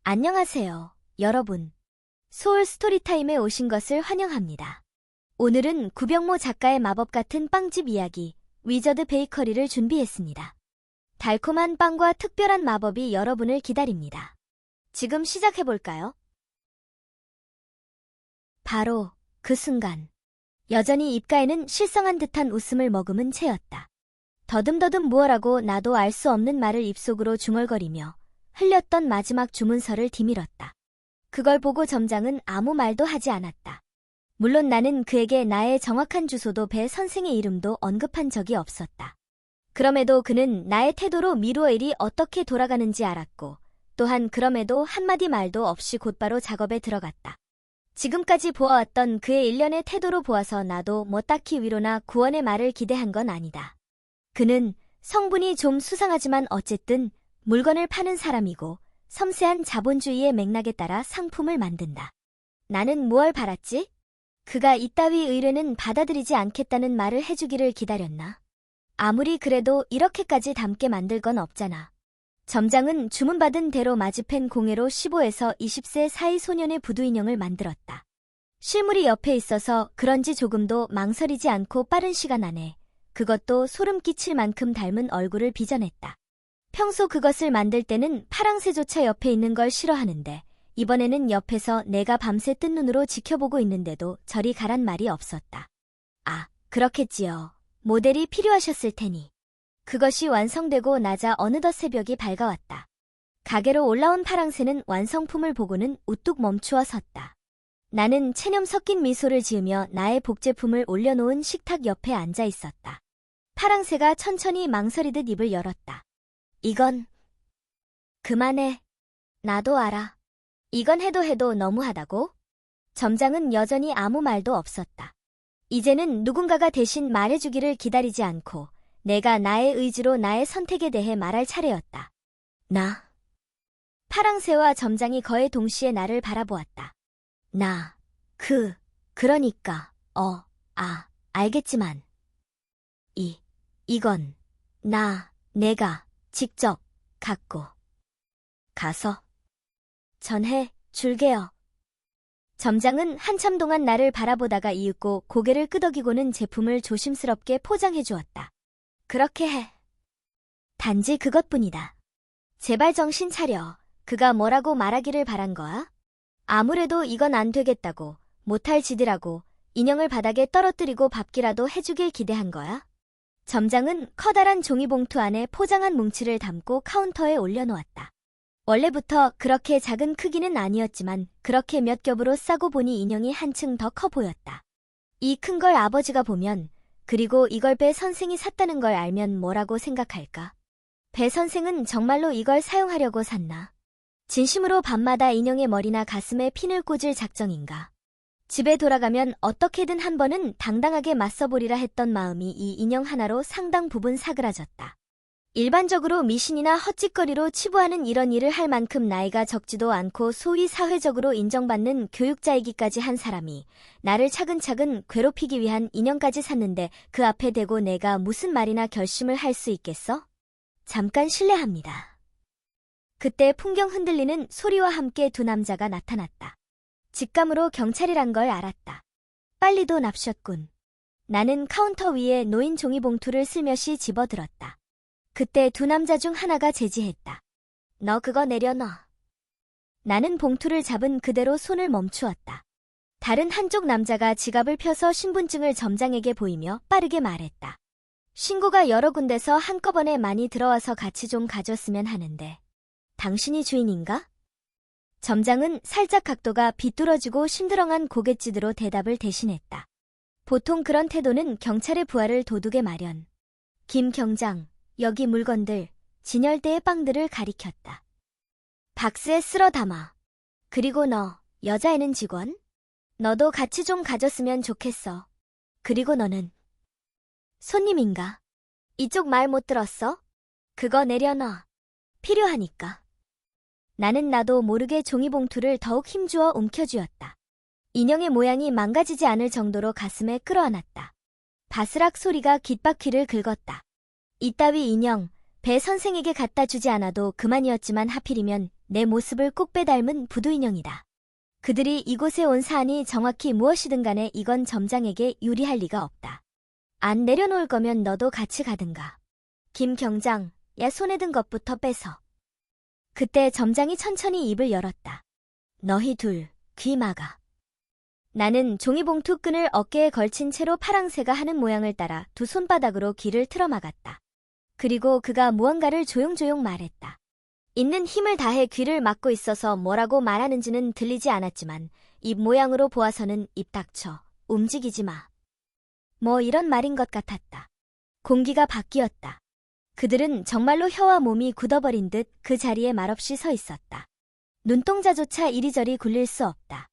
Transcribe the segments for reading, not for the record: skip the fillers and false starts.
안녕하세요, 여러분. 소울 스토리타임에 오신 것을 환영합니다. 오늘은 구병모 작가의 마법 같은 빵집 이야기, 위저드 베이커리를 준비했습니다. 달콤한 빵과 특별한 마법이 여러분을 기다립니다. 지금 시작해볼까요? 바로 그 순간, 여전히 입가에는 실성한 듯한 웃음을 머금은 채였다. 더듬더듬 무얼하고 나도 알 수 없는 말을 입속으로 중얼거리며 흘렸던 마지막 주문서를 디밀었다. 그걸 보고 점장은 아무 말도 하지 않았다. 물론 나는 그에게 나의 정확한 주소도 배 선생의 이름도 언급한 적이 없었다. 그럼에도 그는 나의 태도로 미루어 일이 어떻게 돌아가는지 알았고, 또한 그럼에도 한마디 말도 없이 곧바로 작업에 들어갔다. 지금까지 보아왔던 그의 일련의 태도로 보아서 나도 뭐 딱히 위로나 구원의 말을 기대한 건 아니다. 그는 성분이 좀 수상하지만 어쨌든 물건을 파는 사람이고 섬세한 자본주의의 맥락에 따라 상품을 만든다. 나는 무얼 바랐지? 그가 이따위 의뢰는 받아들이지 않겠다는 말을 해주기를 기다렸나? 아무리 그래도 이렇게까지 닮게 만들 건 없잖아. 점장은 주문받은 대로 마주펜 공예로 15에서 20세 사이 소년의 부두 인형을 만들었다. 실물이 옆에 있어서 그런지 조금도 망설이지 않고 빠른 시간 안에 그것도 소름 끼칠 만큼 닮은 얼굴을 빚어냈다. 평소 그것을 만들 때는 파랑새조차 옆에 있는 걸 싫어하는데 이번에는 옆에서 내가 밤새 뜬 눈으로 지켜보고 있는데도 저리 가란 말이 없었다. 아, 그렇겠지요. 모델이 필요하셨을 테니. 그것이 완성되고 나자 어느덧 새벽이 밝아왔다. 가게로 올라온 파랑새는 완성품을 보고는 우뚝 멈추어 섰다. 나는 체념 섞인 미소를 지으며 나의 복제품을 올려놓은 식탁 옆에 앉아 있었다. 파랑새가 천천히 망설이듯 입을 열었다. 이건 그만해. 나도 알아. 이건 해도 너무하다고? 점장은 여전히 아무 말도 없었다. 이제는 누군가가 대신 말해주기를 기다리지 않고 내가 나의 의지로 나의 선택에 대해 말할 차례였다. 나. 파랑새와 점장이 거의 동시에 나를 바라보았다. 그러니까, 알겠지만. 이건, 내가 직접 갖고 가서 전해 줄게요. 점장은 한참 동안 나를 바라보다가 이윽고 고개를 끄덕이고는 제품을 조심스럽게 포장해 주었다. 그렇게 해. 단지 그것뿐이다. 제발 정신 차려. 그가 뭐라고 말하기를 바란 거야? 아무래도 이건 안 되겠다고, 못할 지들하고 인형을 바닥에 떨어뜨리고 밟기라도 해주길 기대한 거야? 점장은 커다란 종이봉투 안에 포장한 뭉치를 담고 카운터에 올려놓았다. 원래부터 그렇게 작은 크기는 아니었지만 그렇게 몇 겹으로 싸고 보니 인형이 한층 더 커 보였다. 이 큰 걸 아버지가 보면, 그리고 이걸 배 선생이 샀다는 걸 알면 뭐라고 생각할까? 배 선생은 정말로 이걸 사용하려고 샀나? 진심으로 밤마다 인형의 머리나 가슴에 핀을 꽂을 작정인가? 집에 돌아가면 어떻게든 한 번은 당당하게 맞서보리라 했던 마음이 이 인형 하나로 상당 부분 사그라졌다. 일반적으로 미신이나 헛짓거리로 치부하는 이런 일을 할 만큼 나이가 적지도 않고 소위 사회적으로 인정받는 교육자이기까지 한 사람이 나를 차근차근 괴롭히기 위한 인형까지 샀는데 그 앞에 대고 내가 무슨 말이나 결심을 할 수 있겠어? 잠깐 실례합니다. 그때 풍경 흔들리는 소리와 함께 두 남자가 나타났다. 직감으로 경찰이란 걸 알았다. 빨리도 납셨군. 나는 카운터 위에 놓인 종이봉투를 슬며시 집어들었다. 그때 두 남자 중 하나가 제지했다. 너 그거 내려놔. 나는 봉투를 잡은 그대로 손을 멈추었다. 다른 한쪽 남자가 지갑을 펴서 신분증을 점장에게 보이며 빠르게 말했다. 신고가 여러 군데서 한꺼번에 많이 들어와서 같이 좀 가졌으면 하는데. 당신이 주인인가? 점장은 살짝 각도가 비뚤어지고 심드렁한 고갯짓으로 대답을 대신했다. 보통 그런 태도는 경찰의 부하를 도둑에 마련. 김 경장, 여기 물건들, 진열대의 빵들을 가리켰다. 박스에 쓸어 담아. 그리고 너, 여자애는 직원? 너도 같이 좀 가졌으면 좋겠어. 그리고 너는 손님인가? 이쪽 말 못 들었어? 그거 내려놔. 필요하니까. 나는 나도 모르게 종이봉투를 더욱 힘주어 움켜쥐었다. 인형의 모양이 망가지지 않을 정도로 가슴에 끌어안았다. 바스락 소리가 귓바퀴를 긁었다. 이따위 인형, 배 선생에게 갖다 주지 않아도 그만이었지만 하필이면 내 모습을 꼭 빼닮은 부두 인형이다. 그들이 이곳에 온 사안이 정확히 무엇이든 간에 이건 점장에게 유리할 리가 없다. 안 내려놓을 거면 너도 같이 가든가. 김 경장, 야 손에 든 것부터 뺏어. 그때 점장이 천천히 입을 열었다. 너희 둘, 귀 막아. 나는 종이봉투 끈을 어깨에 걸친 채로 파랑새가 하는 모양을 따라 두 손바닥으로 귀를 틀어막았다. 그리고 그가 무언가를 조용조용 말했다. 있는 힘을 다해 귀를 막고 있어서 뭐라고 말하는지는 들리지 않았지만 입 모양으로 보아서는 입 닥쳐, 움직이지 마. 뭐 이런 말인 것 같았다. 공기가 바뀌었다. 그들은 정말로 혀와 몸이 굳어버린 듯 그 자리에 말없이 서 있었다. 눈동자조차 이리저리 굴릴 수 없다.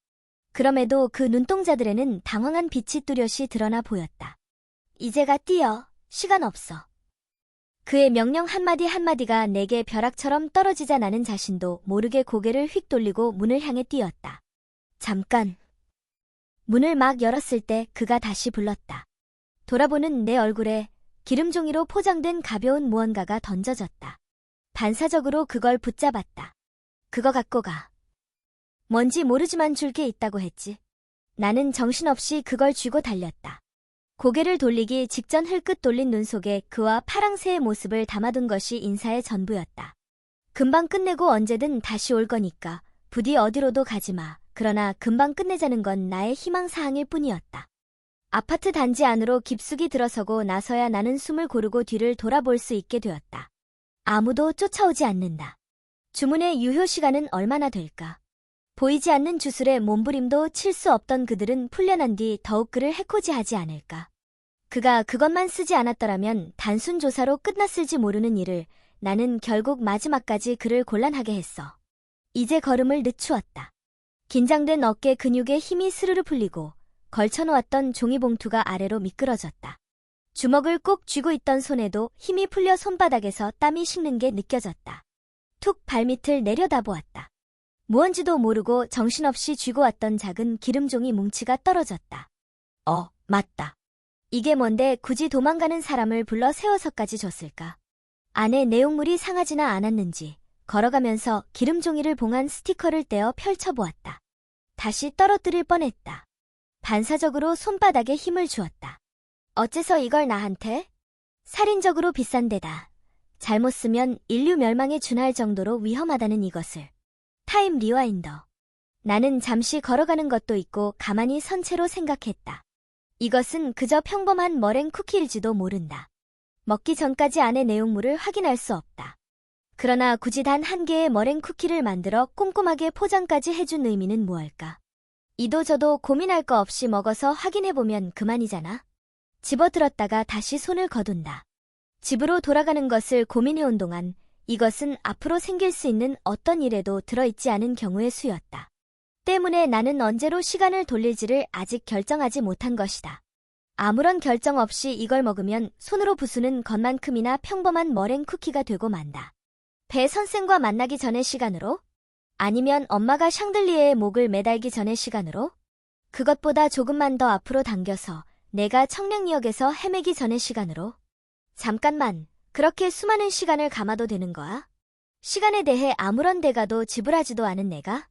그럼에도 그 눈동자들에는 당황한 빛이 뚜렷이 드러나 보였다. 이제가 뛰어, 시간 없어. 그의 명령 한마디 한마디가 내게 벼락처럼 떨어지자 나는 자신도 모르게 고개를 휙 돌리고 문을 향해 뛰었다. 잠깐. 문을 막 열었을 때 그가 다시 불렀다. 돌아보는 내 얼굴에 기름종이로 포장된 가벼운 무언가가 던져졌다. 반사적으로 그걸 붙잡았다. 그거 갖고 가. 뭔지 모르지만 줄 게 있다고 했지. 나는 정신없이 그걸 쥐고 달렸다. 고개를 돌리기 직전 흘끗 돌린 눈 속에 그와 파랑새의 모습을 담아둔 것이 인사의 전부였다. 금방 끝내고 언제든 다시 올 거니까 부디 어디로도 가지 마. 그러나 금방 끝내자는 건 나의 희망사항일 뿐이었다. 아파트 단지 안으로 깊숙이 들어서고 나서야 나는 숨을 고르고 뒤를 돌아볼 수 있게 되었다. 아무도 쫓아오지 않는다. 주문의 유효 시간은 얼마나 될까? 보이지 않는 주술에 몸부림도 칠 수 없던 그들은 풀려난 뒤 더욱 그를 해코지하지 않을까? 그가 그것만 쓰지 않았더라면 단순 조사로 끝났을지 모르는 일을 나는 결국 마지막까지 그를 곤란하게 했어. 이제 걸음을 늦추었다. 긴장된 어깨 근육에 힘이 스르르 풀리고 걸쳐놓았던 종이봉투가 아래로 미끄러졌다. 주먹을 꼭 쥐고 있던 손에도 힘이 풀려 손바닥에서 땀이 식는 게 느껴졌다. 툭 발밑을 내려다보았다. 무언지도 모르고 정신없이 쥐고 왔던 작은 기름종이 뭉치가 떨어졌다. 맞다. 이게 뭔데 굳이 도망가는 사람을 불러 세워서까지 줬을까? 안에 내용물이 상하지나 않았는지 걸어가면서 기름종이를 봉한 스티커를 떼어 펼쳐보았다. 다시 떨어뜨릴 뻔했다. 반사적으로 손바닥에 힘을 주었다. 어째서 이걸 나한테? 살인적으로 비싼 데다. 잘못 쓰면 인류 멸망에 준할 정도로 위험하다는 이것을. 타임 리와인더. 나는 잠시 걸어가는 것도 있고 가만히 선 채로 생각했다. 이것은 그저 평범한 머랭 쿠키일지도 모른다. 먹기 전까지 안의 내용물을 확인할 수 없다. 그러나 굳이 단 한 개의 머랭 쿠키를 만들어 꼼꼼하게 포장까지 해준 의미는 무엇일까? 이도저도 고민할 거 없이 먹어서 확인해보면 그만이잖아. 집어들었다가 다시 손을 거둔다. 집으로 돌아가는 것을 고민해온 동안 이것은 앞으로 생길 수 있는 어떤 일에도 들어있지 않은 경우의 수였다. 때문에 나는 언제로 시간을 돌릴지를 아직 결정하지 못한 것이다. 아무런 결정 없이 이걸 먹으면 손으로 부수는 것만큼이나 평범한 머랭 쿠키가 되고 만다. 배 선생과 만나기 전의 시간으로? 아니면 엄마가 샹들리에의 목을 매달기 전의 시간으로? 그것보다 조금만 더 앞으로 당겨서 내가 청량리역에서 헤매기 전의 시간으로? 잠깐만, 그렇게 수많은 시간을 감아도 되는 거야? 시간에 대해 아무런 대가도 지불하지도 않은 내가?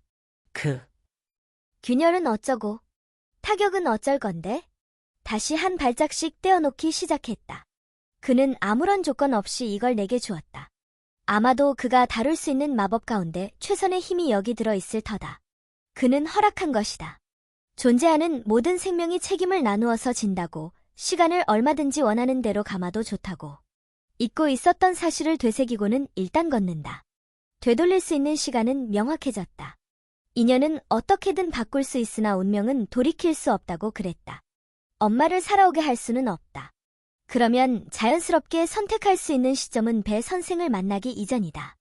균열은 어쩌고? 타격은 어쩔 건데? 다시 한 발짝씩 떼어놓기 시작했다. 그는 아무런 조건 없이 이걸 내게 주었다. 아마도 그가 다룰 수 있는 마법 가운데 최선의 힘이 여기 들어있을 터다. 그는 허락한 것이다. 존재하는 모든 생명이 책임을 나누어서 진다고, 시간을 얼마든지 원하는 대로 감아도 좋다고. 잊고 있었던 사실을 되새기고는 일단 걷는다. 되돌릴 수 있는 시간은 명확해졌다. 인연은 어떻게든 바꿀 수 있으나 운명은 돌이킬 수 없다고 그랬다. 엄마를 살아오게 할 수는 없다. 그러면 자연스럽게 선택할 수 있는 시점은 배 선생을 만나기 이전이다.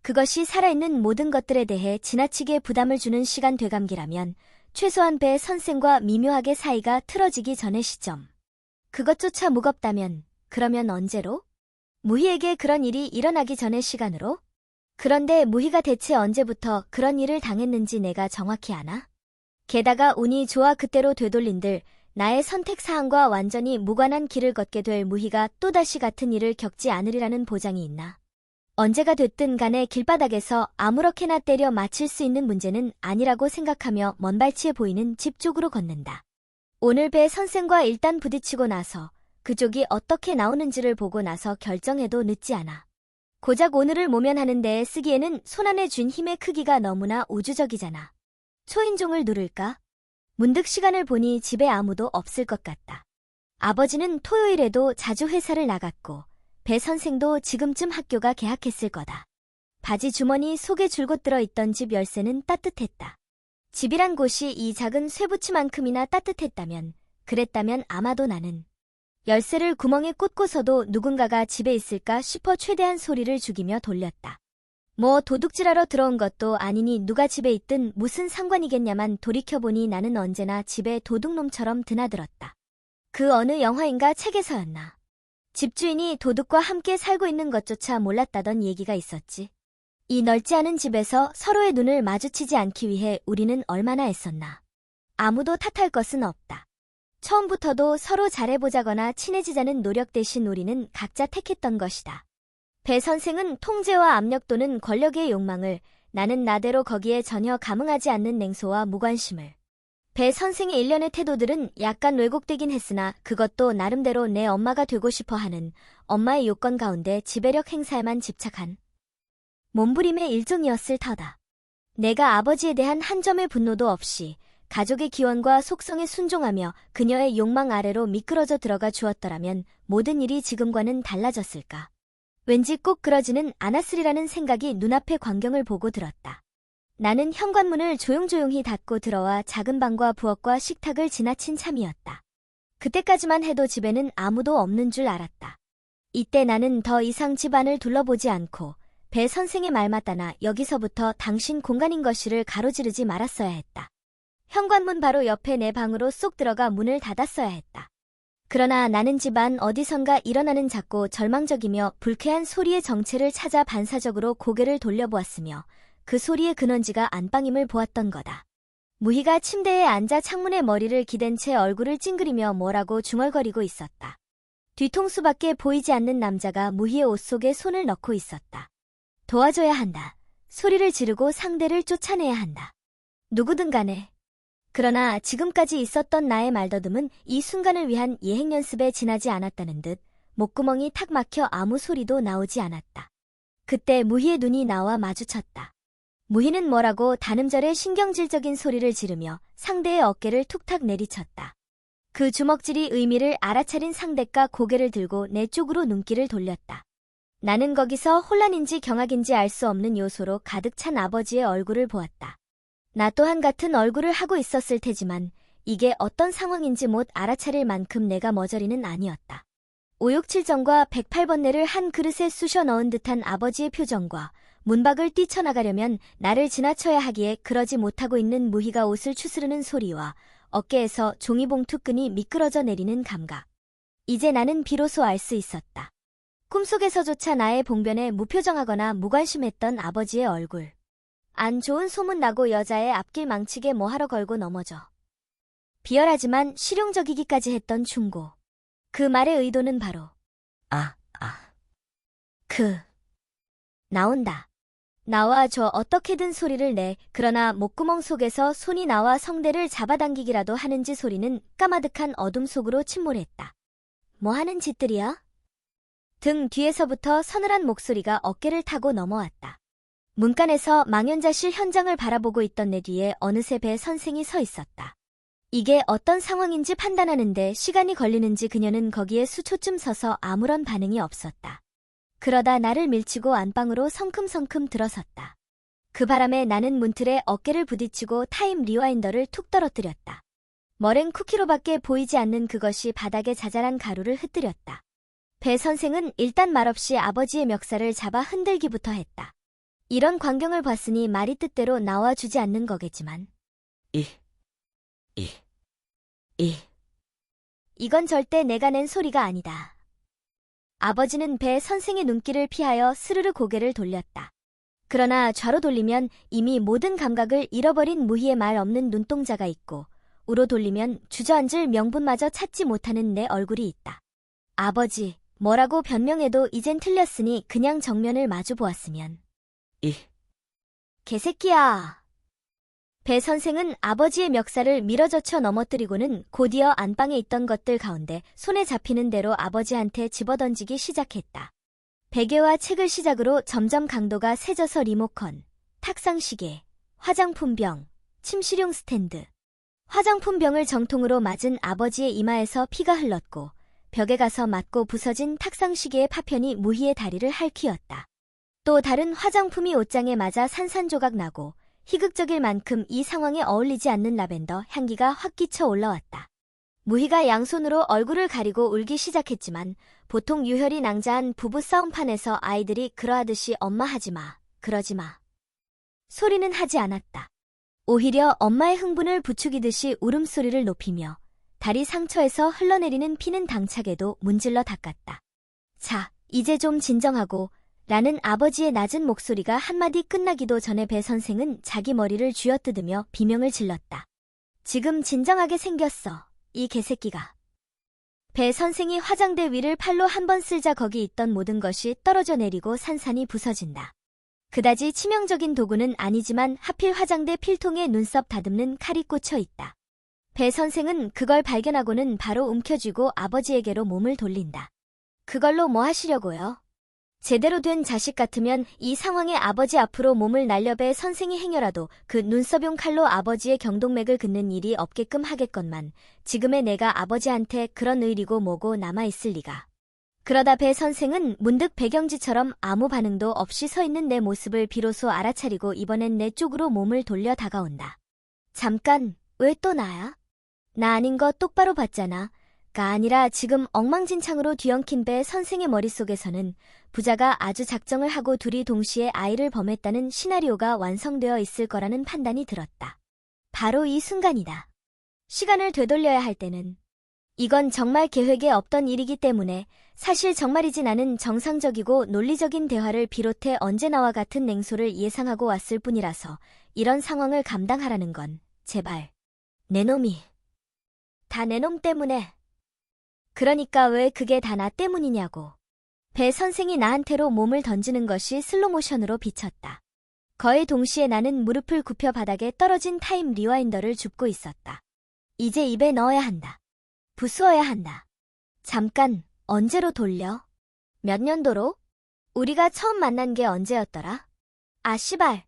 그것이 살아있는 모든 것들에 대해 지나치게 부담을 주는 시간 되감기라면 최소한 배 선생과 미묘하게 사이가 틀어지기 전의 시점. 그것조차 무겁다면 그러면 언제로? 무희에게 그런 일이 일어나기 전의 시간으로? 그런데 무희가 대체 언제부터 그런 일을 당했는지 내가 정확히 아나? 게다가 운이 좋아 그때로 되돌린들 나의 선택사항과 완전히 무관한 길을 걷게 될 무희가 또다시 같은 일을 겪지 않으리라는 보장이 있나? 언제가 됐든 간에 길바닥에서 아무렇게나 때려 맞힐 수 있는 문제는 아니라고 생각하며 먼발치에 보이는 집 쪽으로 걷는다. 오늘 배 선생과 일단 부딪히고 나서 그쪽이 어떻게 나오는지를 보고 나서 결정해도 늦지 않아. 고작 오늘을 모면하는 데에 쓰기에는 손안에 쥔 힘의 크기가 너무나 우주적이잖아. 초인종을 누를까? 문득 시간을 보니 집에 아무도 없을 것 같다. 아버지는 토요일에도 자주 회사를 나갔고 배 선생도 지금쯤 학교가 개학했을 거다. 바지 주머니 속에 줄곧 들어있던 집 열쇠는 따뜻했다. 집이란 곳이 이 작은 쇠붙이만큼이나 따뜻했다면, 그랬다면 아마도 나는 열쇠를 구멍에 꽂고서도 누군가가 집에 있을까 싶어 최대한 소리를 죽이며 돌렸다. 뭐 도둑질하러 들어온 것도 아니니 누가 집에 있든 무슨 상관이겠냐만 돌이켜보니 나는 언제나 집에 도둑놈처럼 드나들었다. 그 어느 영화인가 책에서였나. 집주인이 도둑과 함께 살고 있는 것조차 몰랐다던 얘기가 있었지. 이 넓지 않은 집에서 서로의 눈을 마주치지 않기 위해 우리는 얼마나 애썼나. 아무도 탓할 것은 없다. 처음부터도 서로 잘해보자거나 친해지자는 노력 대신 우리는 각자 택했던 것이다. 배 선생은 통제와 압력 또는 권력의 욕망을, 나는 나대로 거기에 전혀 감흥하지 않는 냉소와 무관심을. 배 선생의 일련의 태도들은 약간 왜곡되긴 했으나 그것도 나름대로 내 엄마가 되고 싶어 하는 엄마의 요건 가운데 지배력 행사에만 집착한 몸부림의 일종이었을 터다. 내가 아버지에 대한 한 점의 분노도 없이 가족의 기원과 속성에 순종하며 그녀의 욕망 아래로 미끄러져 들어가 주었더라면 모든 일이 지금과는 달라졌을까. 왠지 꼭 그러지는 않았으리라는 생각이 눈앞의 광경을 보고 들었다. 나는 현관문을 조용조용히 닫고 들어와 작은 방과 부엌과 식탁을 지나친 참이었다. 그때까지만 해도 집에는 아무도 없는 줄 알았다. 이때 나는 더 이상 집안을 둘러보지 않고 배 선생의 말 맞다나 여기서부터 당신 공간인 것이를 가로지르지 말았어야 했다. 현관문 바로 옆에 내 방으로 쏙 들어가 문을 닫았어야 했다. 그러나 나는 집안 어디선가 일어나는 작고 절망적이며 불쾌한 소리의 정체를 찾아 반사적으로 고개를 돌려보았으며 그 소리의 근원지가 안방임을 보았던 거다. 무희가 침대에 앉아 창문에 머리를 기댄 채 얼굴을 찡그리며 뭐라고 중얼거리고 있었다. 뒤통수밖에 보이지 않는 남자가 무희의 옷 속에 손을 넣고 있었다. 도와줘야 한다. 소리를 지르고 상대를 쫓아내야 한다. 누구든 간에. 그러나 지금까지 있었던 나의 말더듬은 이 순간을 위한 예행 연습에 지나지 않았다는 듯 목구멍이 탁 막혀 아무 소리도 나오지 않았다. 그때 무희의 눈이 나와 마주쳤다. 무희는 뭐라고 단음절의 신경질적인 소리를 지르며 상대의 어깨를 툭탁 내리쳤다. 그 주먹질이 의미를 알아차린 상대가 고개를 들고 내 쪽으로 눈길을 돌렸다. 나는 거기서 혼란인지 경악인지 알 수 없는 요소로 가득 찬 아버지의 얼굴을 보았다. 나 또한 같은 얼굴을 하고 있었을 테지만 이게 어떤 상황인지 못 알아차릴 만큼 내가 머저리는 아니었다. 567정과 108번뇌를 한 그릇에 쑤셔 넣은 듯한 아버지의 표정과 문밖을 뛰쳐나가려면 나를 지나쳐야 하기에 그러지 못하고 있는 무희가 옷을 추스르는 소리와 어깨에서 종이봉투 끈이 미끄러져 내리는 감각. 이제 나는 비로소 알 수 있었다. 꿈속에서조차 나의 봉변에 무표정하거나 무관심했던 아버지의 얼굴. 안 좋은 소문 나고 여자의 앞길 망치게 뭐하러 걸고 넘어져. 비열하지만 실용적이기까지 했던 충고. 그 말의 의도는 바로 나온다. 나와 저 어떻게든 소리를 내. 그러나 목구멍 속에서 손이 나와 성대를 잡아당기기라도 하는지 소리는 까마득한 어둠 속으로 침몰했다. 뭐 하는 짓들이야? 등 뒤에서부터 서늘한 목소리가 어깨를 타고 넘어왔다. 문간에서 망연자실 현장을 바라보고 있던 내 뒤에 어느새 배 선생이 서 있었다. 이게 어떤 상황인지 판단하는데 시간이 걸리는지 그녀는 거기에 수초쯤 서서 아무런 반응이 없었다. 그러다 나를 밀치고 안방으로 성큼성큼 들어섰다. 그 바람에 나는 문틀에 어깨를 부딪히고 타임 리와인더를 툭 떨어뜨렸다. 머랭 쿠키로밖에 보이지 않는 그것이 바닥에 자잘한 가루를 흩뜨렸다. 배 선생은 일단 말없이 아버지의 멱살을 잡아 흔들기부터 했다. 이런 광경을 봤으니 말이 뜻대로 나와주지 않는 거겠지만 이건 절대 내가 낸 소리가 아니다. 아버지는 배 선생의 눈길을 피하여 스르르 고개를 돌렸다. 그러나 좌로 돌리면 이미 모든 감각을 잃어버린 무희의 말 없는 눈동자가 있고 우로 돌리면 주저앉을 명분마저 찾지 못하는 내 얼굴이 있다. 아버지, 뭐라고 변명해도 이젠 틀렸으니 그냥 정면을 마주 보았으면. 이, 개새끼야. 배 선생은 아버지의 멱살을 밀어젖혀 넘어뜨리고는 곧이어 안방에 있던 것들 가운데 손에 잡히는 대로 아버지한테 집어던지기 시작했다. 베개와 책을 시작으로 점점 강도가 세져서 리모컨, 탁상시계, 화장품병, 침실용 스탠드. 화장품병을 정통으로 맞은 아버지의 이마에서 피가 흘렀고 벽에 가서 맞고 부서진 탁상시계의 파편이 무희의 다리를 핥히었다. 또 다른 화장품이 옷장에 맞아 산산조각 나고 희극적일 만큼 이 상황에 어울리지 않는 라벤더 향기가 확 끼쳐 올라왔다. 무희가 양손으로 얼굴을 가리고 울기 시작했지만 보통 유혈이 낭자한 부부 싸움판에서 아이들이 그러하듯이 엄마 하지마, 그러지마 소리는 하지 않았다. 오히려 엄마의 흥분을 부추기듯이 울음소리를 높이며 다리 상처에서 흘러내리는 피는 당차게도 문질러 닦았다. 자, 이제 좀 진정하고 라는 아버지의 낮은 목소리가 한마디 끝나기도 전에 배 선생은 자기 머리를 쥐어뜯으며 비명을 질렀다. 지금 진정하게 생겼어, 이 개새끼가. 배 선생이 화장대 위를 팔로 한번 쓸자 거기 있던 모든 것이 떨어져 내리고 산산이 부서진다. 그다지 치명적인 도구는 아니지만 하필 화장대 필통에 눈썹 다듬는 칼이 꽂혀 있다. 배 선생은 그걸 발견하고는 바로 움켜쥐고 아버지에게로 몸을 돌린다. 그걸로 뭐 하시려고요? 제대로 된 자식 같으면 이 상황에 아버지 앞으로 몸을 날려 배 선생이 행여라도 그 눈썹용 칼로 아버지의 경동맥을 긋는 일이 없게끔 하겠건만 지금의 내가 아버지한테 그런 의리고 뭐고 남아있을 리가. 그러다 배 선생은 문득 배경지처럼 아무 반응도 없이 서 있는 내 모습을 비로소 알아차리고 이번엔 내 쪽으로 몸을 돌려 다가온다. 잠깐, 왜 또 나야? 나 아닌 거 똑바로 봤잖아. 가 아니라 지금 엉망진창으로 뒤엉킨 배 선생의 머릿속에서는 부자가 아주 작정을 하고 둘이 동시에 아이를 범했다는 시나리오가 완성되어 있을 거라는 판단이 들었다. 바로 이 순간이다. 시간을 되돌려야 할 때는 이건 정말 계획에 없던 일이기 때문에 사실 정말이지 나는 정상적이고 논리적인 대화를 비롯해 언제나와 같은 냉소를 예상하고 왔을 뿐이라서 이런 상황을 감당하라는 건 제발 내 놈이 다 내 놈 때문에. 그러니까 왜 그게 다 나 때문이냐고. 배 선생이 나한테로 몸을 던지는 것이 슬로모션으로 비쳤다. 거의 동시에 나는 무릎을 굽혀 바닥에 떨어진 타임 리와인더를 줍고 있었다. 이제 입에 넣어야 한다. 부수어야 한다. 잠깐, 언제로 돌려? 몇 년도로? 우리가 처음 만난 게 언제였더라? 아 씨발.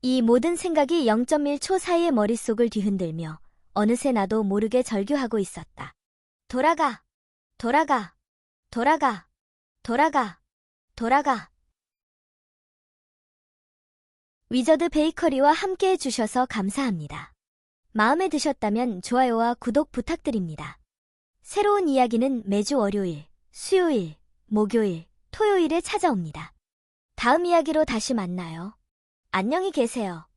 이 모든 생각이 0.1초 사이에 머릿속을 뒤흔들며 어느새 나도 모르게 절규하고 있었다. 돌아가. 돌아가. 돌아가. 돌아가. 돌아가. 위저드 베이커리와 함께 해주셔서 감사합니다. 마음에 드셨다면 좋아요와 구독 부탁드립니다. 새로운 이야기는 매주 월요일, 수요일, 목요일, 토요일에 찾아옵니다. 다음 이야기로 다시 만나요. 안녕히 계세요.